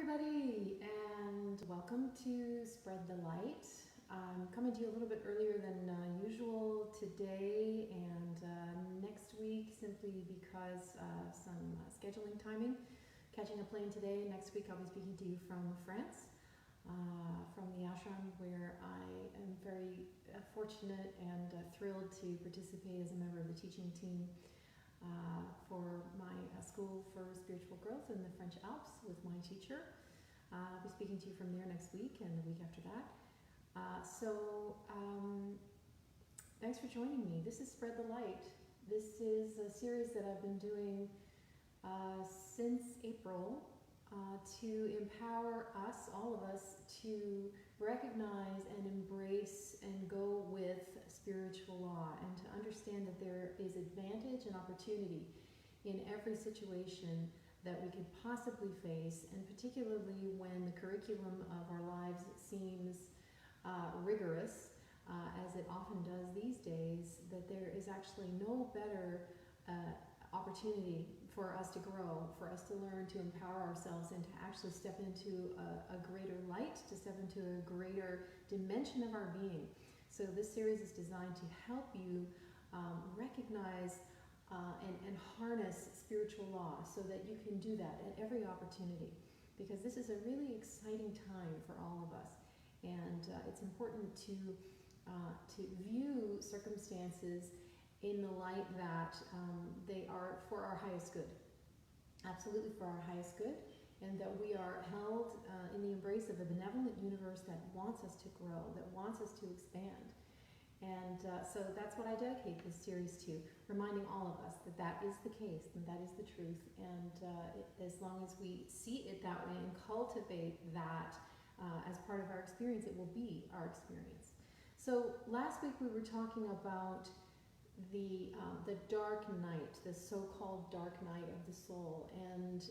everybody, and welcome to Spread the Light. I'm coming to you a little bit earlier than usual today and next week, simply because some scheduling timing. Catching a plane today. Next week I'll be speaking to you from France, from the ashram, where I am very fortunate and thrilled to participate as a member of the teaching team for my school for spiritual growth in the French Alps with my teacher. I'll be speaking to you from there next week and the week after that. Thanks for joining me. This is Spread the Light. This is a series that I've been doing since April to empower us, all of us, to recognize and embrace and go with spiritual law, and to understand that there is advantage and opportunity in every situation that we could possibly face, and particularly when the curriculum of our lives seems rigorous, as it often does these days, that there is actually no better opportunity for us to grow, for us to learn, to empower ourselves, and to actually step into a greater light, to step into a greater dimension of our being. So this series is designed to help you recognize and harness spiritual law so that you can do that at every opportunity, because this is a really exciting time for all of us, and it's important to view circumstances in the light that they are for our highest good, absolutely for our highest good, and that we are held in the embrace of a benevolent universe that wants us to grow, that wants us to expand. And so that's what I dedicate this series to, reminding all of us that that is the case and that is the truth. And as long as we see it that way and cultivate that as part of our experience, it will be our experience. So last week we were talking about the dark night, the so-called dark night of the soul, and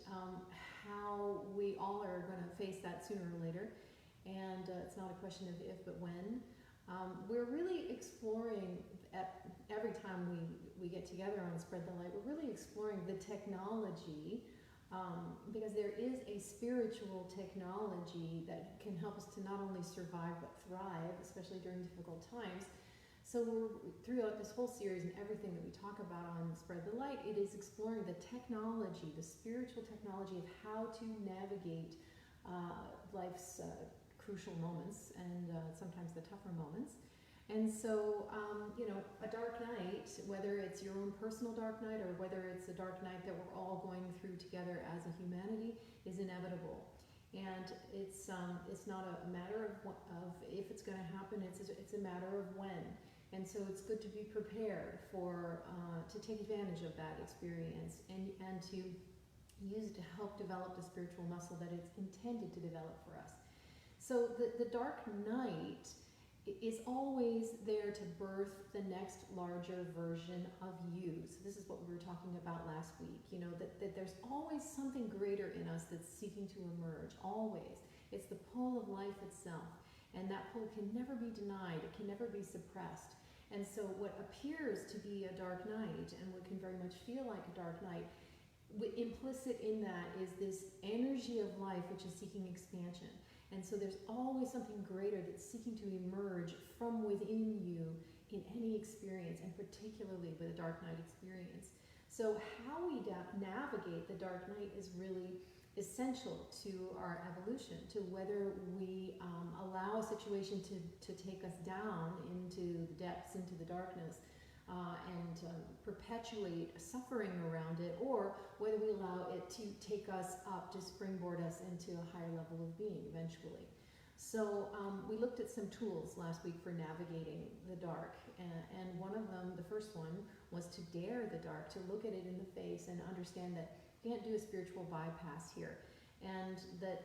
how we all are going to face that sooner or later. And it's not a question of if, but when. We're really exploring, every time we get together on Spread the Light, we're really exploring the technology, because there is a spiritual technology that can help us to not only survive but thrive, especially during difficult times. So throughout this whole series and everything that we talk about on Spread the Light, it is exploring the technology, the spiritual technology of how to navigate life's crucial moments and sometimes the tougher moments. And so, a dark night, whether it's your own personal dark night or whether it's a dark night that we're all going through together as a humanity, is inevitable. And it's not a matter of if it's going to happen, it's a matter of when. And so it's good to be prepared to take advantage of that experience and to use it to help develop the spiritual muscle that it's intended to develop for us. So the dark night is always there to birth the next larger version of you. So this is what we were talking about last week, that there's always something greater in us that's seeking to emerge, always. It's the pull of life itself, and that pull can never be denied, it can never be suppressed. And so what appears to be a dark night, and what can very much feel like a dark night, implicit in that is this energy of life which is seeking expansion. And so there's always something greater that's seeking to emerge from within you in any experience, and particularly with a dark night experience. So how we navigate the dark night is really essential to our evolution, to whether we allow a situation to take us down into the depths, into the darkness, and perpetuate suffering around it, or whether we allow it to take us up, to springboard us into a higher level of being eventually. So we looked at some tools last week for navigating the dark, and one of them, the first one, was to dare the dark, to look at it in the face and understand that you can't do a spiritual bypass here, and that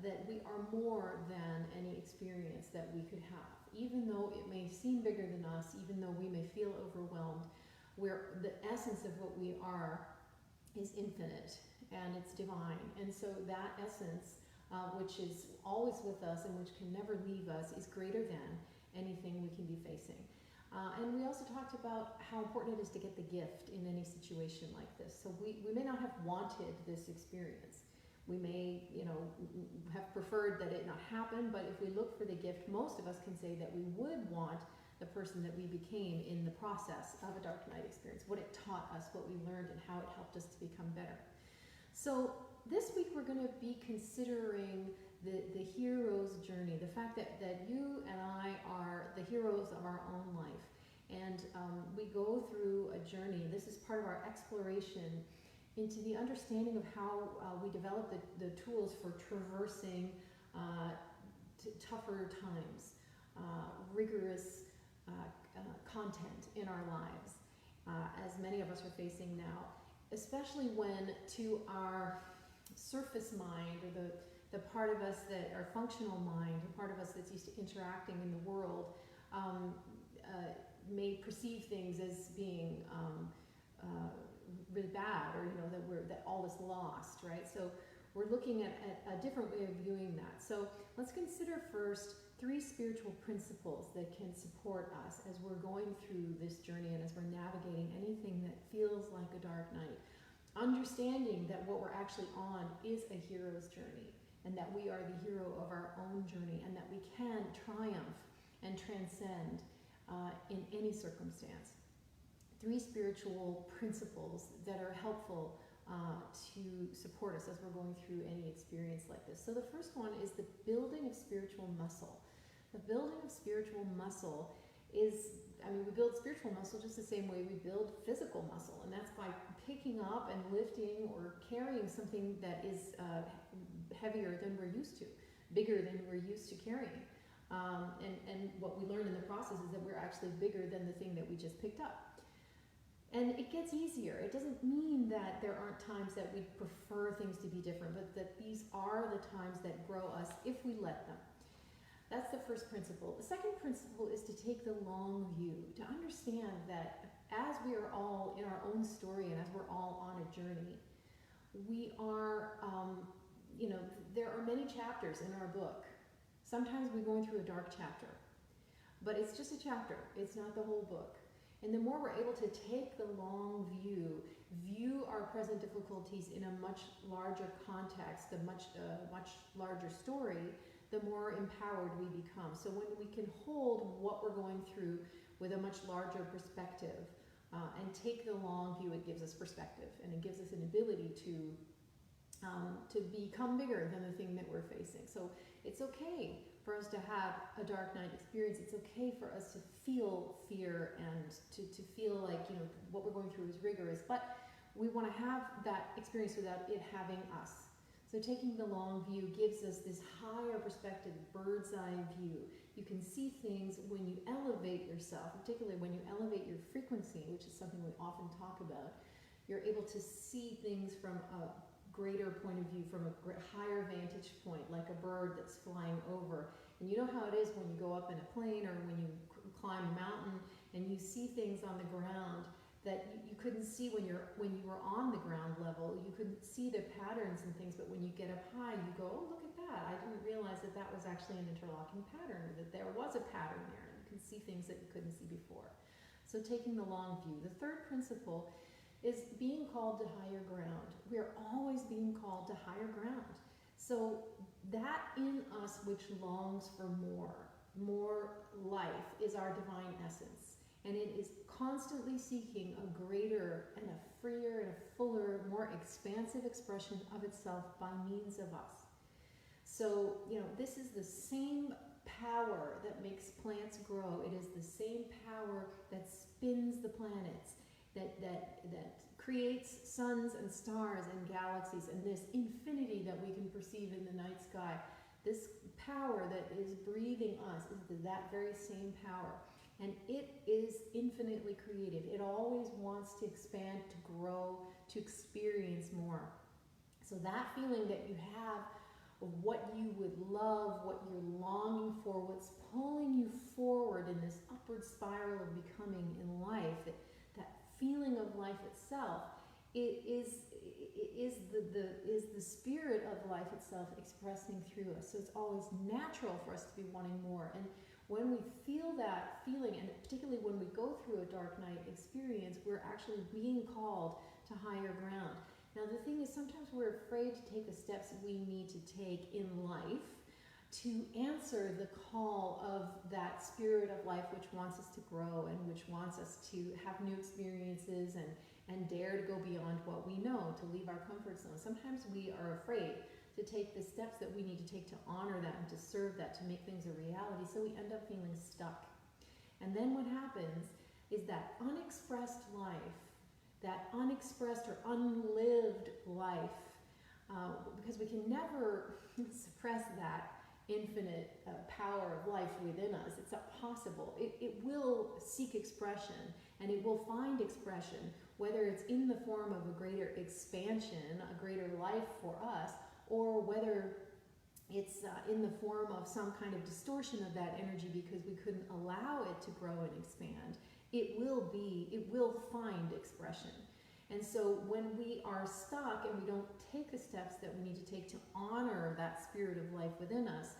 that we are more than any experience that we could have. Even though it may seem bigger than us, even though we may feel overwhelmed, where the essence of what we are is infinite and it's divine. And so that essence, which is always with us and which can never leave us, is greater than anything we can be facing. And we also talked about how important it is to get the gift in any situation like this. So we may not have wanted this experience. We may, have preferred that it not happen, but if we look for the gift, most of us can say that we would want the person that we became in the process of a dark night experience, what it taught us, what we learned, and how it helped us to become better. So this week we're going to be considering the hero's journey, the fact that you and I are the heroes of our own life. And we go through a journey. This is part of our exploration into the understanding of how we develop the tools for traversing tougher times, rigorous content in our lives, as many of us are facing now, especially when to our surface mind, or the part of us that, our functional mind, the part of us that's used to interacting in the world, may perceive things as being really bad, or that all is lost, right? So we're looking at a different way of viewing that. So let's consider first 3 spiritual principles that can support us as we're going through this journey and as we're navigating anything that feels like a dark night. Understanding that what we're actually on is a hero's journey, and that we are the hero of our own journey, and that we can triumph and transcend in any circumstance. 3 spiritual principles that are helpful to support us as we're going through any experience like this. So the first one is the building of spiritual muscle. The building of spiritual muscle is, we build spiritual muscle just the same way we build physical muscle, and that's by picking up and lifting or carrying something that is heavier than we're used to, bigger than we're used to carrying. And what we learn in the process is that we're actually bigger than the thing that we just picked up. And it gets easier. It doesn't mean that there aren't times that we prefer things to be different, but that these are the times that grow us if we let them. That's the first principle. The second principle is to take the long view, to understand that as we are all in our own story and as we're all on a journey, we are, there are many chapters in our book. Sometimes we're going through a dark chapter, but it's just a chapter. It's not the whole book. And the more we're able to take the long view our present difficulties in a much larger context, a much larger story, the more empowered we become. So when we can hold what we're going through with a much larger perspective and take the long view, it gives us perspective, and it gives us an ability to become bigger than the thing that we're facing. So it's okay for us to have a dark night experience. It's okay for us to feel fear and to feel like, what we're going through is rigorous, but we want to have that experience without it having us. So taking the long view gives us this higher perspective, bird's eye view. You can see things when you elevate yourself, particularly when you elevate your frequency, which is something we often talk about. You're able to see things from a greater point of view, from a higher vantage point, like a bird that's flying over. And you know how it is when you go up in a plane or when you climb a mountain and you see things on the ground that you couldn't see when you were on the ground level. You couldn't see the patterns and things, but when you get up high, you go, oh, look at that. I didn't realize that was actually an interlocking pattern, that there was a pattern there. You can see things that you couldn't see before. So taking the long view. The third principle is being called to higher ground. We are always being called to higher ground. So that in us which longs for more life, is our divine essence. And it is constantly seeking a greater and a freer and a fuller, more expansive expression of itself by means of us. So, this is the same power that makes plants grow. It is the same power that spins the planets, that creates suns and stars and galaxies, and this infinity that we can perceive in the night sky. This power that is breathing us is that very same power. And it is infinitely creative. It always wants to expand, to grow, to experience more. So that feeling that you have of what you would love, what you're longing for, what's pulling you forward in this upward spiral of becoming in life, that feeling of life itself, it is the spirit of life itself expressing through us. So it's always natural for us to be wanting more. And when we feel that feeling, and particularly when we go through a dark night experience, we're actually being called to higher ground. Now the thing is, sometimes we're we're afraid to take the steps we need to take in life to answer the call of that spirit of life which wants us to grow and which wants us to have new experiences and dare to go beyond what we know, to leave our comfort zone. Sometimes we are afraid to take the steps that we need to take to honor that and to serve that, to make things a reality, so we end up feeling stuck. And then what happens is that unexpressed life, that unexpressed or unlived life, because we can never suppress that infinite power of life within us. It's not possible. It will seek expression, and it will find expression, whether it's in the form of a greater expansion, a greater life for us, or whether it's in the form of some kind of distortion of that energy because we couldn't allow it to grow and expand. It will find expression. And so when we are stuck and we don't take the steps that we need to take to honor that spirit of life within us,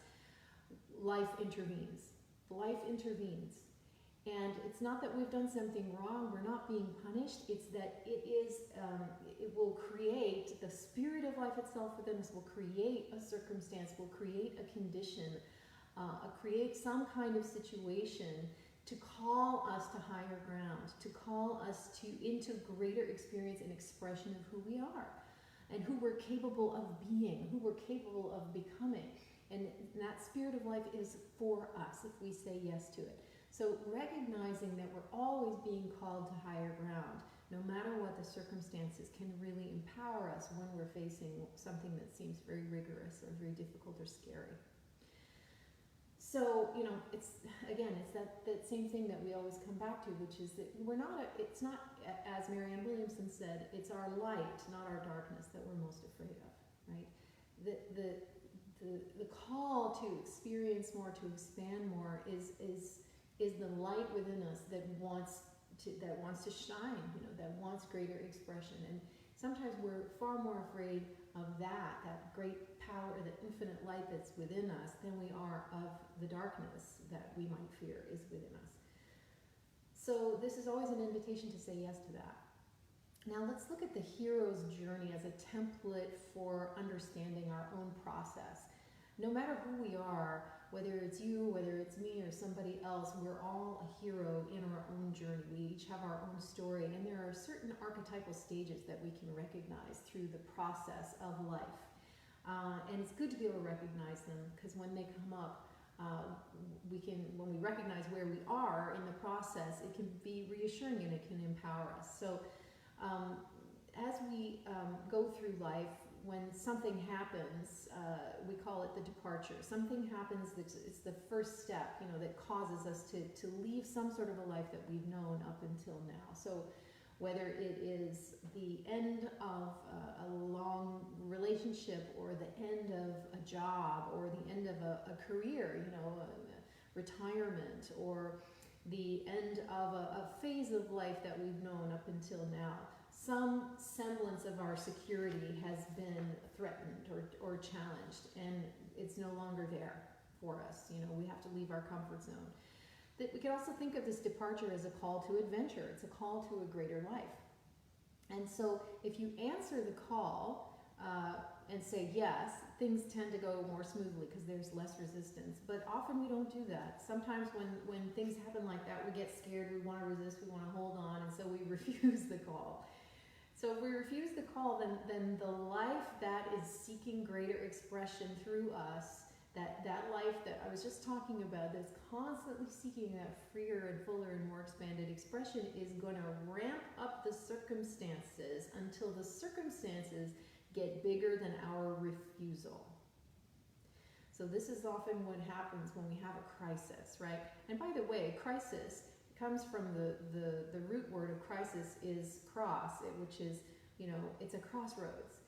life intervenes. Life intervenes. And it's not that we've done something wrong, we're not being punished, it's that it will create, the spirit of life itself within us will create a circumstance, will create a condition, create some kind of situation to call us to higher ground, to call us into greater experience and expression of who we are and who we're capable of being, who we're capable of becoming. And that spirit of life is for us if we say yes to it. So recognizing that we're always being called to higher ground, no matter what the circumstances, can really empower us when we're facing something that seems very rigorous or very difficult or scary. So, it's that same thing that we always come back to, which is that it's not, as Marianne Williamson said, it's our light, not our darkness, that we're most afraid of, right? The call to experience more, to expand more, is the light within us that wants to shine, that wants greater expression. And sometimes we're far more afraid of that great power, that infinite light that's within us, than we are of the darkness that we might fear is within us. So this is always an invitation to say yes to that. Now let's look at the hero's journey as a template for understanding our own process. No matter who we are, whether it's you, whether it's me, or somebody else, we're all a hero in our own journey. We each have our own story, and there are certain archetypal stages that we can recognize through the process of life. And it's good to be able to recognize them, because when they come up, when we recognize where we are in the process, it can be reassuring and it can empower us. So as we go through life, when something happens, we call it the departure. Something happens it's the first step, that causes us to leave some sort of a life that we've known up until now. So whether it is the end of a long relationship, or the end of a job, or the end of a career, retirement, or the end of a phase of life that we've known up until now, some semblance of our security has been threatened or challenged, and it's no longer there for us. We have to leave our comfort zone. We can also think of this departure as a call to adventure. It's a call to a greater life. And so if you answer the call and say yes, things tend to go more smoothly because there's less resistance. But often we don't do that. Sometimes when things happen like that, we get scared, we want to resist, we want to hold on, and so we refuse the call. So if we refuse the call, then the life that is seeking greater expression through us, that life that I was just talking about, that's constantly seeking that freer and fuller and more expanded expression, is going to ramp up the circumstances until the circumstances get bigger than our refusal. So this is often what happens when we have a crisis, right? And by the way, crisis comes from the root word of crisis is cross, which is, it's a crossroads.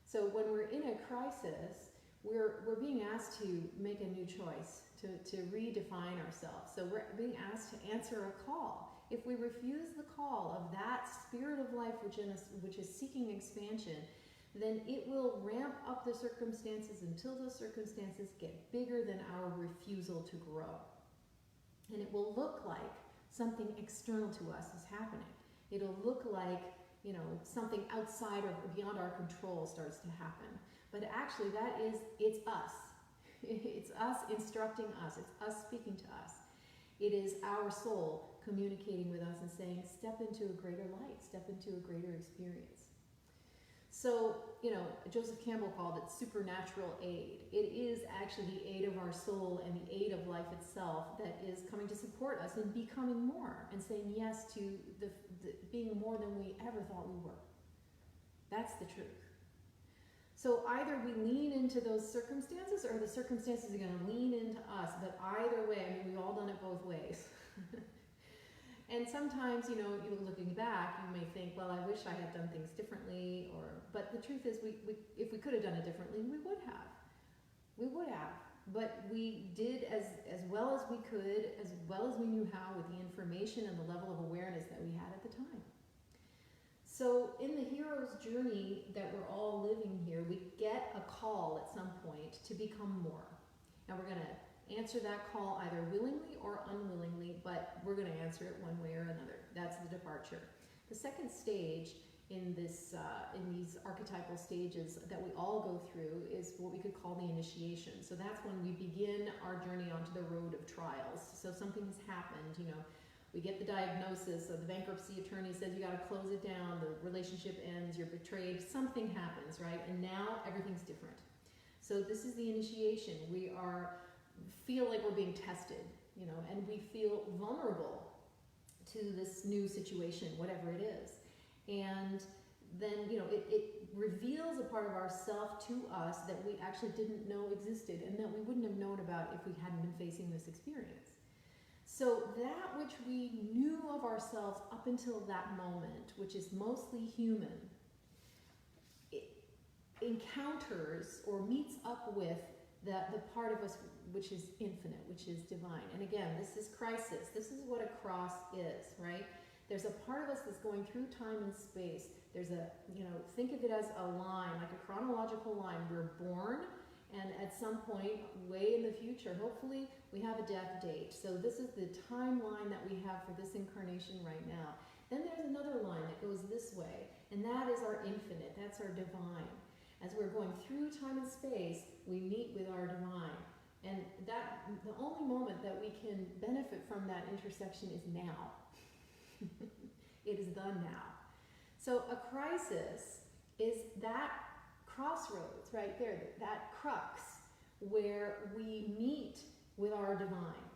So when we're in a crisis, we're being asked to make a new choice, to redefine ourselves. So we're being asked to answer a call. If we refuse the call of that spirit of life which is seeking expansion, then it will ramp up the circumstances until the circumstances get bigger than our refusal to grow. And it will look like something external to us is happening. It'll look like something outside or beyond our control starts to happen. But actually it's us. It's us instructing us. It's us speaking to us. It is our soul communicating with us and saying, step into a greater light, step into a greater experience. So, Joseph Campbell called it supernatural aid. It is actually the aid of our soul and the aid of life itself that is coming to support us in becoming more and saying yes to the being more than we ever thought we were. That's the truth. So either we lean into those circumstances or the circumstances are going to lean into us. But either way, we've all done it both ways. And sometimes, looking back, you may think, well, I wish I had done things differently. But the truth is, if we could have done it differently, we would have. We would have. But we did as well as we could, as well as we knew how, with the information and the level of awareness that we had at the time. So in the hero's journey that we're all living here, we get a call at some point to become more. And we're going to answer that call either willingly or unwillingly, but we're going to answer it one way or another. That's the departure. The second stage in these archetypal stages that we all go through is what we could call the initiation. So that's when we begin our journey onto the road of trials. So something has happened, we get the diagnosis, so the bankruptcy attorney says you got to close it down, the relationship ends, you're betrayed, something happens, right? And now everything's different. So this is the initiation. We feel like we're being tested, and we feel vulnerable to this new situation, whatever it is. And then, it reveals a part of ourself to us that we actually didn't know existed and that we wouldn't have known about if we hadn't been facing this experience. So that which we knew of ourselves up until that moment, which is mostly human, it encounters or meets up with the part of us which is infinite, which is divine. And again, this is crisis. This is what a cross is, right? There's a part of us that's going through time and space. There's think of it as a line, like a chronological line. We're born, and at some point, way in the future, hopefully, we have a death date. So this is the timeline that we have for this incarnation right now. Then there's another line that goes this way, and that is our infinite. That's our divine. As we're going through time and space, we meet with our divine. And the only moment that we can benefit from that intersection is now. It is the now. So a crisis is that crossroads right there, that crux where we meet with our divine.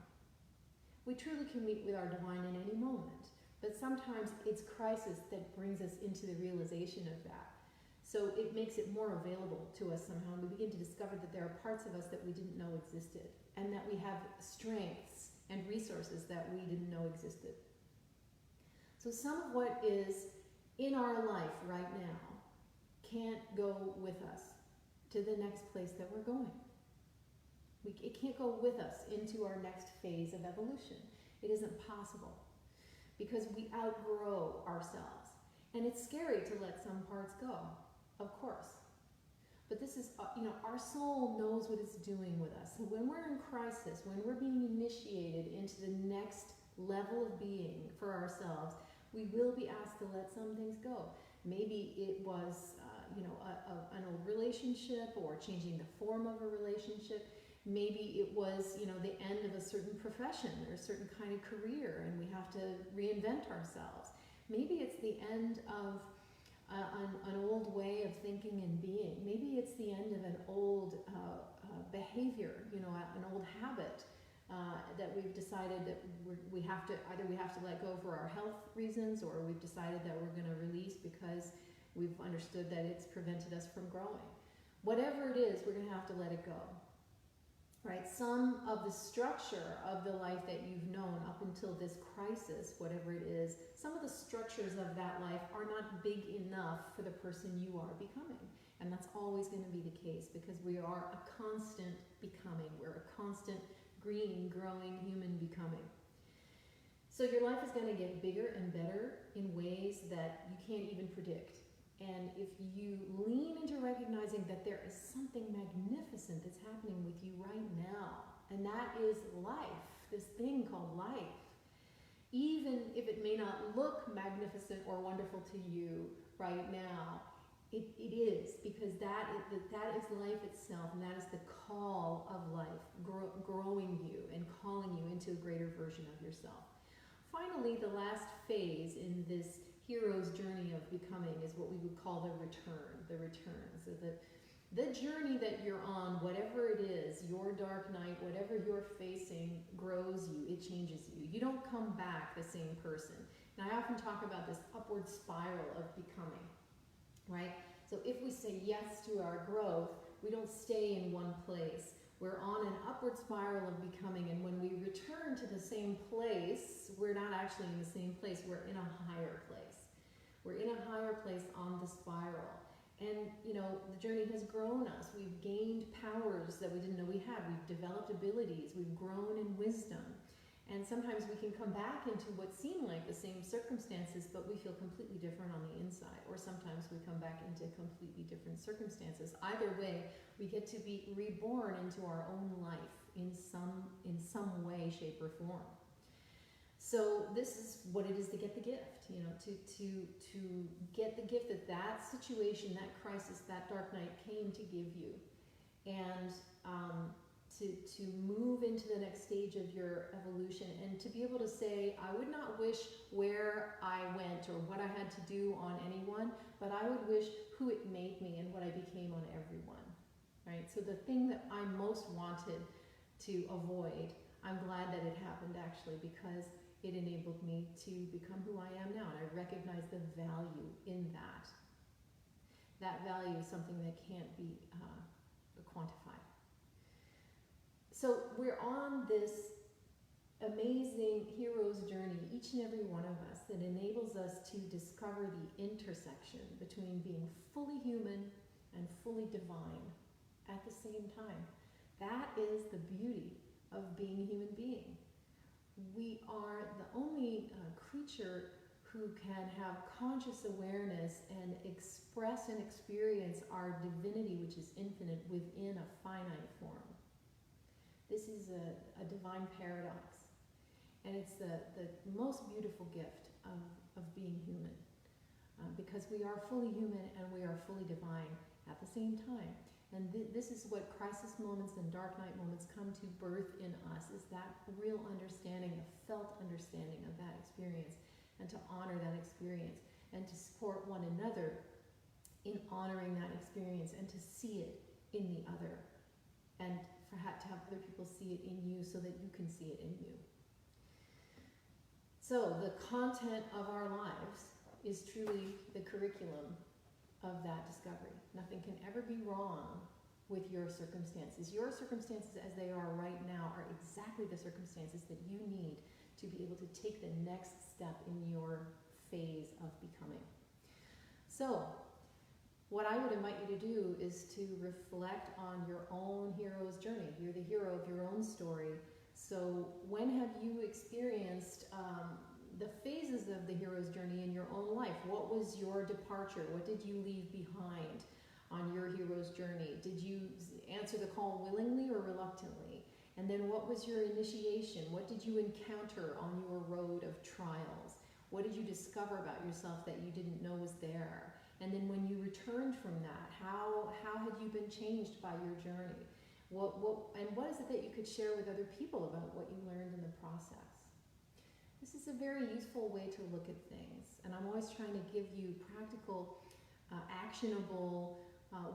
We truly can meet with our divine in any moment, but sometimes it's crisis that brings us into the realization of that. So it makes it more available to us somehow, and we begin to discover that there are parts of us that we didn't know existed, and that we have strengths and resources that we didn't know existed. So some of what is in our life right now can't go with us to the next place that we're going. It can't go with us into our next phase of evolution. It isn't possible because we outgrow ourselves. And it's scary to let some parts go, of course. But this is, our soul knows what it's doing with us. So when we're in crisis, when we're being initiated into the next level of being for ourselves, we will be asked to let some things go. Maybe it was, an old relationship or changing the form of a relationship. Maybe it was, the end of a certain profession or a certain kind of career and we have to reinvent ourselves. Maybe it's the end of an old way of thinking and being. Maybe it's the end of an old behavior, an old habit that we've decided that we have to let go for our health reasons, or we've decided that we're going to release because we've understood that it's prevented us from growing. Whatever it is, we're going to have to let it go. Right? Some of the structure of the life that you've known up until this crisis, whatever it is, some of the structures of that life are not big enough for the person you are becoming. And that's always going to be the case because we are a constant becoming. We're a constant green, growing human becoming. So your life is going to get bigger and better in ways that you can't even predict. And if you lean into recognizing that there is something magnificent that's happening with you right now, and that is life, this thing called life, even if it may not look magnificent or wonderful to you right now, it is, because that is life itself, and that is the call of life, growing you and calling you into a greater version of yourself. Finally, the last phase in this hero's journey of becoming is what we would call the return. The return. So the journey that you're on, whatever it is, your dark night, whatever you're facing, grows you, it changes you. You don't come back the same person. And I often talk about this upward spiral of becoming, right? So if we say yes to our growth, we don't stay in one place. We're on an upward spiral of becoming, and when we return to the same place, we're not actually in the same place, we're in a higher place. We're in a higher place on the spiral. And, you know, the journey has grown us. We've gained powers that we didn't know we had. We've developed abilities. We've grown in wisdom. And sometimes we can come back into what seem like the same circumstances, but we feel completely different on the inside. Or sometimes we come back into completely different circumstances. Either way, we get to be reborn into our own life in some way, shape, or form. So this is what it is to get the gift, you know, to get the gift that situation, that crisis, that dark night came to give you, and to move into the next stage of your evolution, and to be able to say, I would not wish where I went or what I had to do on anyone, but I would wish who it made me and what I became on everyone, right? So the thing that I most wanted to avoid, I'm glad that it happened actually, because it enabled me to become who I am now, and I recognize the value in that. That value is something that can't be quantified. So we're on this amazing hero's journey, each and every one of us, that enables us to discover the intersection between being fully human and fully divine at the same time. That is the beauty of being a human being. We are the only creature who can have conscious awareness and express and experience our divinity, which is infinite, within a finite form. This is a divine paradox, and it's the most beautiful gift of being human, because we are fully human and we are fully divine at the same time. And this is what crisis moments and dark night moments come to birth in us, is that real understanding, a felt understanding of that experience, and to honor that experience, and to support one another in honoring that experience, and to see it in the other, and to have other people see it in you so that you can see it in you. So the content of our lives is truly the curriculum of that discovery. Nothing can ever be wrong with your circumstances. Your circumstances as they are right now are exactly the circumstances that you need to be able to take the next step in your phase of becoming. So, what I would invite you to do is to reflect on your own hero's journey. You're the hero of your own story. So when have you experienced the phases of the hero's journey in your own life? What was your departure? What did you leave behind on your hero's journey? Did you answer the call willingly or reluctantly? And then what was your initiation? What did you encounter on your road of trials? What did you discover about yourself that you didn't know was there? And then when you returned from that, how had you been changed by your journey? What is it that you could share with other people about what you learned in the process? This is a very useful way to look at things, and I'm always trying to give you practical, actionable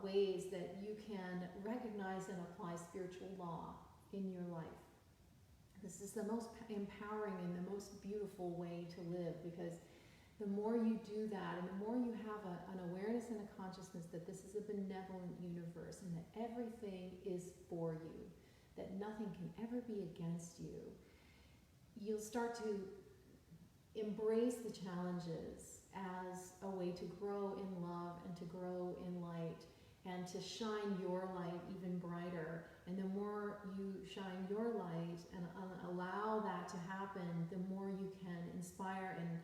ways that you can recognize and apply spiritual law in your life. This is the most empowering and the most beautiful way to live, because the more you do that, and the more you have an awareness and a consciousness that this is a benevolent universe and that everything is for you, that nothing can ever be against you, you'll start to embrace the challenges as a way to grow in love and to grow in light and to shine your light even brighter. And the more you shine your light and allow that to happen, the more you can inspire and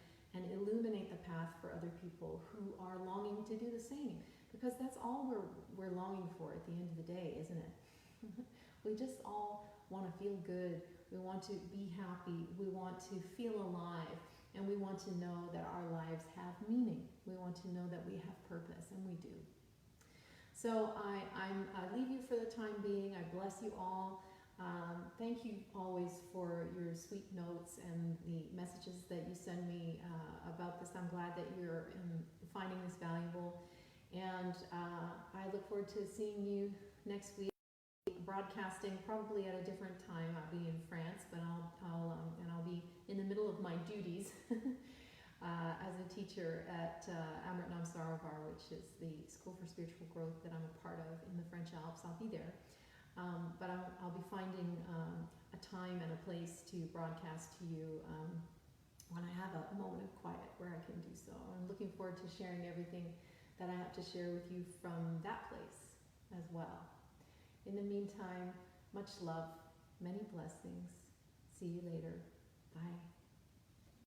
illuminate the path for other people who are longing to do the same. Because that's all we're longing for at the end of the day, isn't it? We just all want to feel good. We want to be happy. We want to feel alive. And we want to know that our lives have meaning. We want to know that we have purpose, and we do. So I leave you for the time being. I bless you all. Thank you always for your sweet notes and the messages that you send me about this. I'm glad that you're finding this valuable. And I look forward to seeing you next week, broadcasting probably at a different time. I'll be in France, but I'll be in the middle of my duties as a teacher at Amrit Nam Sarovar, which is the School for Spiritual Growth that I'm a part of in the French Alps. I'll be there. But I'll be finding a time and a place to broadcast to you when I have a moment of quiet where I can do so. I'm looking forward to sharing everything that I have to share with you from that place as well. In the meantime, much love, many blessings. See you later. Bye.